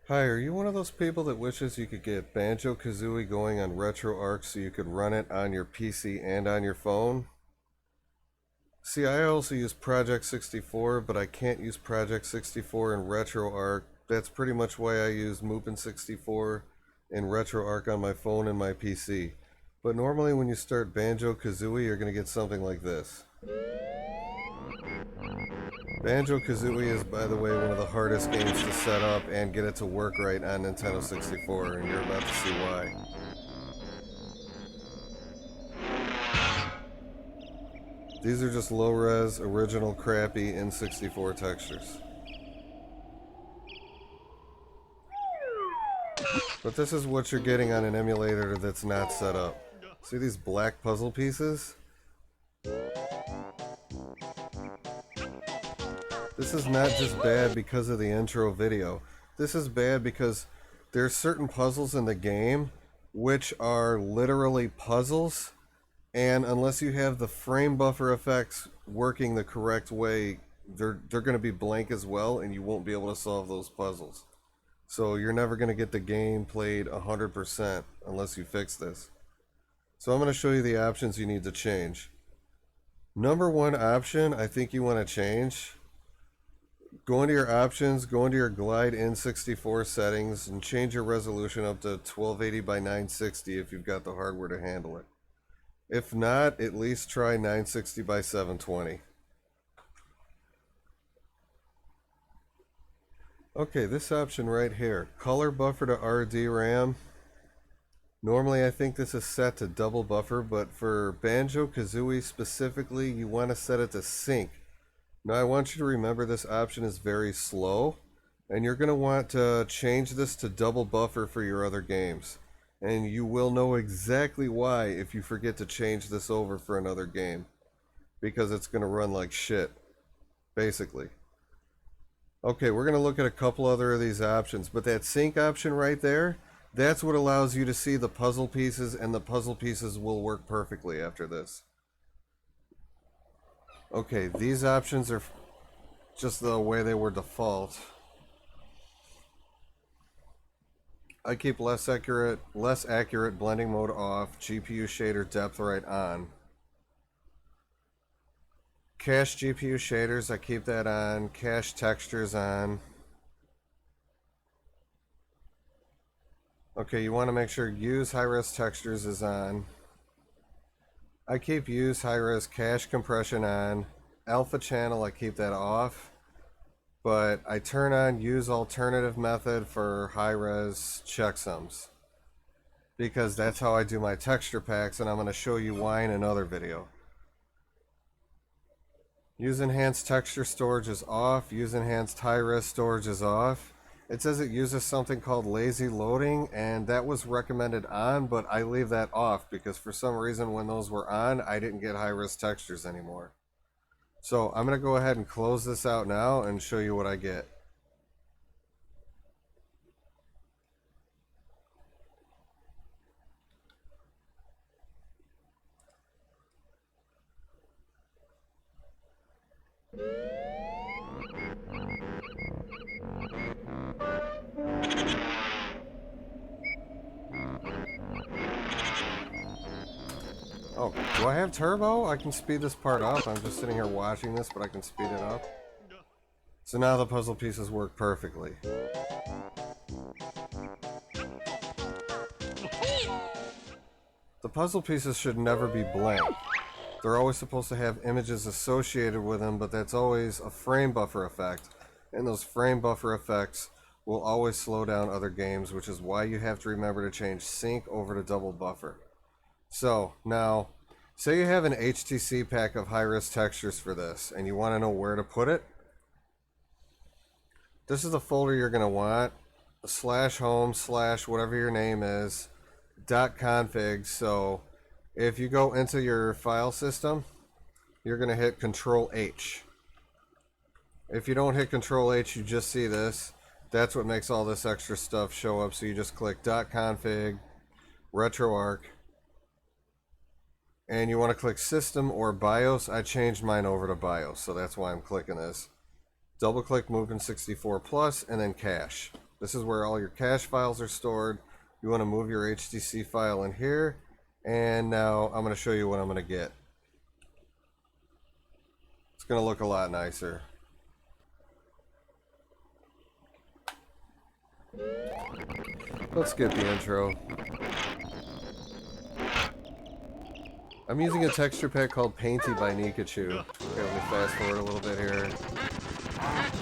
Hi, are you one of those people that wishes you could get Banjo-Kazooie going on RetroArch so you could run it on your PC and on your phone? See, I also use Project 64, but I can't use Project 64 in RetroArch. That's pretty much why I use Mupen 64 in RetroArch on my phone and my PC. But normally when you start Banjo-Kazooie, you're going to get something like this. Banjo-Kazooie is, by the way, one of the hardest games to set up and get it to work right on Nintendo 64, and you're about to see why. These are just low-res, original, crappy N64 textures. But this is what you're getting on an emulator that's not set up. See these black puzzle pieces? This is not just bad because of the intro video. This is bad because there's certain puzzles in the game which are literally puzzles, and unless you have the frame buffer effects working the correct way, they're going to be blank as well, and you won't be able to solve those puzzles. So you're never going to get the game played 100% unless you fix this. So I'm going to show you the options you need to change. Number one option I think you want to change. Go into your options, go into your Glide N64 settings, and change your resolution up to 1280 by 960 if you've got the hardware to handle it. If not, at least try 960 by 720. Okay, this option right here, color buffer to RDRAM. Normally I think this is set to double buffer, but for Banjo-Kazooie specifically, you want to set it to sync. Now I want you to remember this option is very slow, and you're going to want to change this to double buffer for your other games. And you will know exactly why if you forget to change this over for another game. Because it's going to run like shit, basically. Okay, we're going to look at a couple other of these options, but that sync option right there, that's what allows you to see the puzzle pieces, and the puzzle pieces will work perfectly after this. Okay, these options are just the way they were default. I keep less accurate blending mode off, GPU shader depth right on. Cache GPU shaders, I keep that on. Cache textures on. Okay, you want to make sure use high-res textures is on. I keep use high-res cache compression on. Alpha channel, I keep that off. But I turn on use alternative method for high-res checksums. Because that's how I do my texture packs, and I'm going to show you why in another video. Use enhanced texture storage is off. Use enhanced high-res storage is off. It says it uses something called lazy loading, and that was recommended on, but I leave that off because for some reason when those were on, I didn't get high-res textures anymore. So I'm going to go ahead and close this out now and show you what I get. Oh, do I have turbo? I can speed this part up. I'm just sitting here watching this, but I can speed it up. So now the puzzle pieces work perfectly. The puzzle pieces should never be blank. They're always supposed to have images associated with them, but that's always a frame buffer effect. And those frame buffer effects will always slow down other games, which is why you have to remember to change sync over to double buffer. So now, say you have an HTC pack of high-res textures for this, and you want to know where to put it. This is the folder you're going to want, /home/ whatever your name is, .config. So if you go into your file system, you're going to hit Control H. If you don't hit Control H, you just see this. That's what makes all this extra stuff show up. So you just click .config, RetroArch, and you want to click System or BIOS. I changed mine over to BIOS, so that's why I'm clicking this. Double click Mupen 64 Plus and then Cache. This is where all your cache files are stored. You want to move your HTC file in here, and now I'm going to show you what I'm going to get. It's going to look a lot nicer. Let's skip the intro. I'm using a texture pack called Painty by Nikachu. Okay, let me fast forward a little bit here.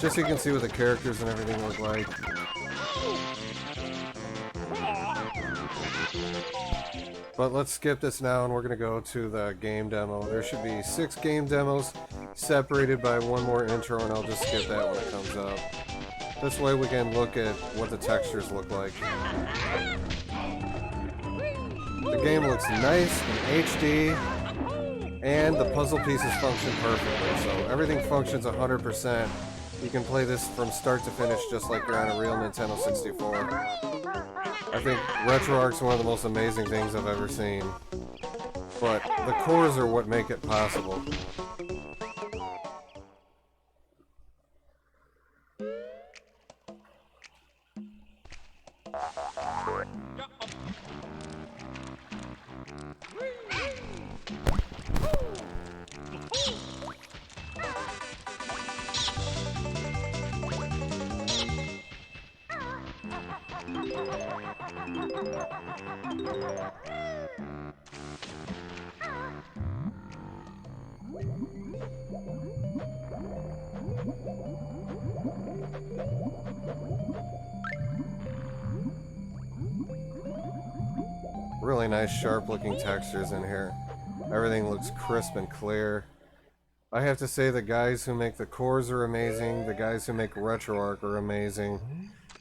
Just so you can see what the characters and everything look like. But let's skip this now and we're going to go to the game demo. There should be 6 game demos separated by one more intro, and I'll just skip that when it comes up. This way we can look at what the textures look like. The game looks nice in HD, and the puzzle pieces function perfectly. So everything functions 100%. You can play this from start to finish just like you're on a real Nintendo 64. I think RetroArch's one of the most amazing things I've ever seen. But the cores are what make it possible. Really nice sharp looking textures in here. Everything looks crisp and clear. I have to say the guys who make the cores are amazing. The guys who make RetroArch are amazing.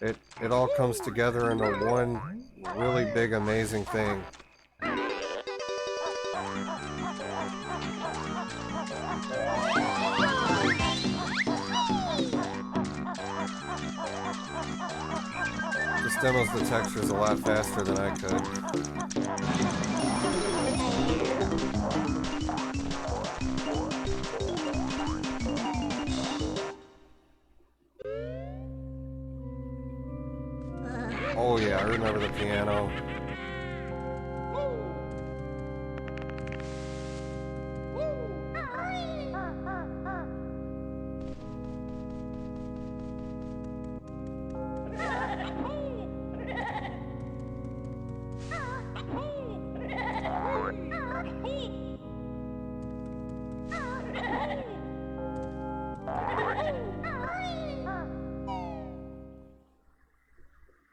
It all comes together into one really big amazing thing. This demos the textures a lot faster than I could. Oh yeah, I remember the piano.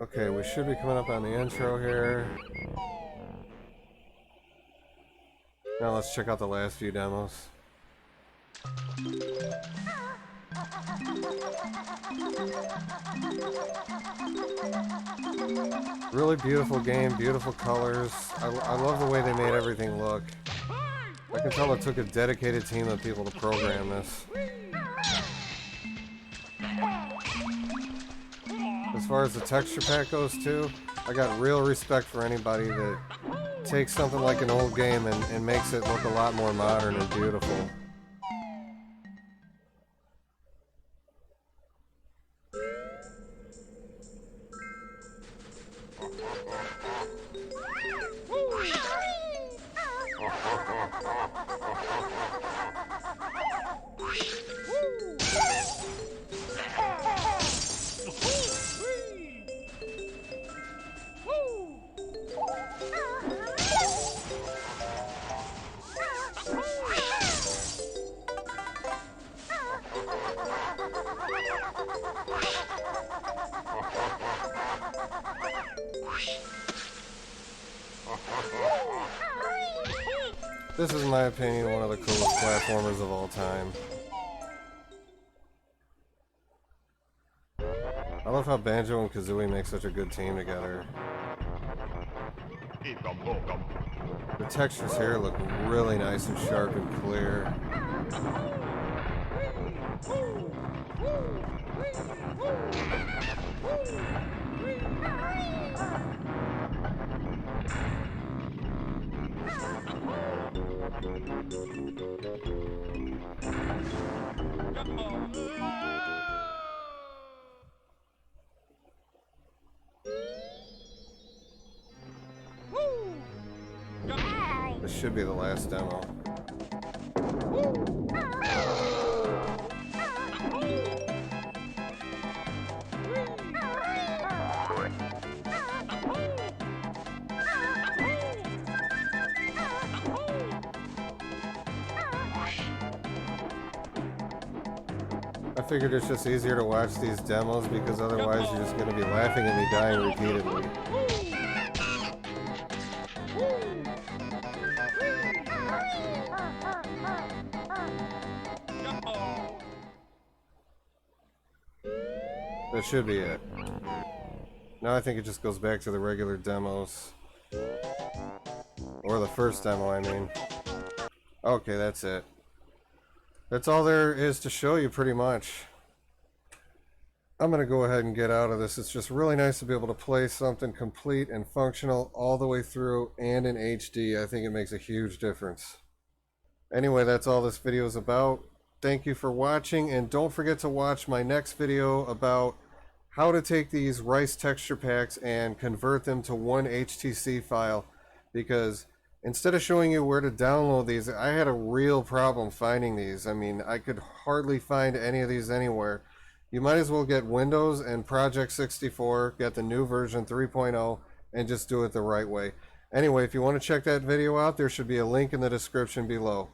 Okay, we should be coming up on the intro here. Now let's check out the last few demos. Really beautiful game, beautiful colors. I love the way they made everything look. I can tell it took a dedicated team of people to program this. As far as the texture pack goes too, I got real respect for anybody that takes something like an old game and makes it look a lot more modern and beautiful. This is, in my opinion, one of the coolest platformers of all time. I love how Banjo and Kazooie make such a good team together. The textures here look really nice and sharp and clear. This should be the last demo. I figured it's just easier to watch these demos because otherwise you're just going to be laughing at me dying repeatedly. That should be it. Now I think it just goes back to the regular demos. Or the first demo, I mean. Okay, that's it. That's all there is to show you, pretty much. I'm going to go ahead and get out of this. It's just really nice to be able to play something complete and functional all the way through and in HD. I think it makes a huge difference. Anyway, that's all this video is about. Thank you for watching, and don't forget to watch my next video about how to take these rice texture packs and convert them to one HTC file, because instead of showing you where to download these, I had a real problem finding these. I mean, I could hardly find any of these anywhere. You might as well get Windows and Project 64, get the new version 3.0, and just do it the right way. Anyway, if you want to check that video out, there should be a link in the description below.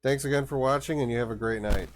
Thanks again for watching, and you have a great night.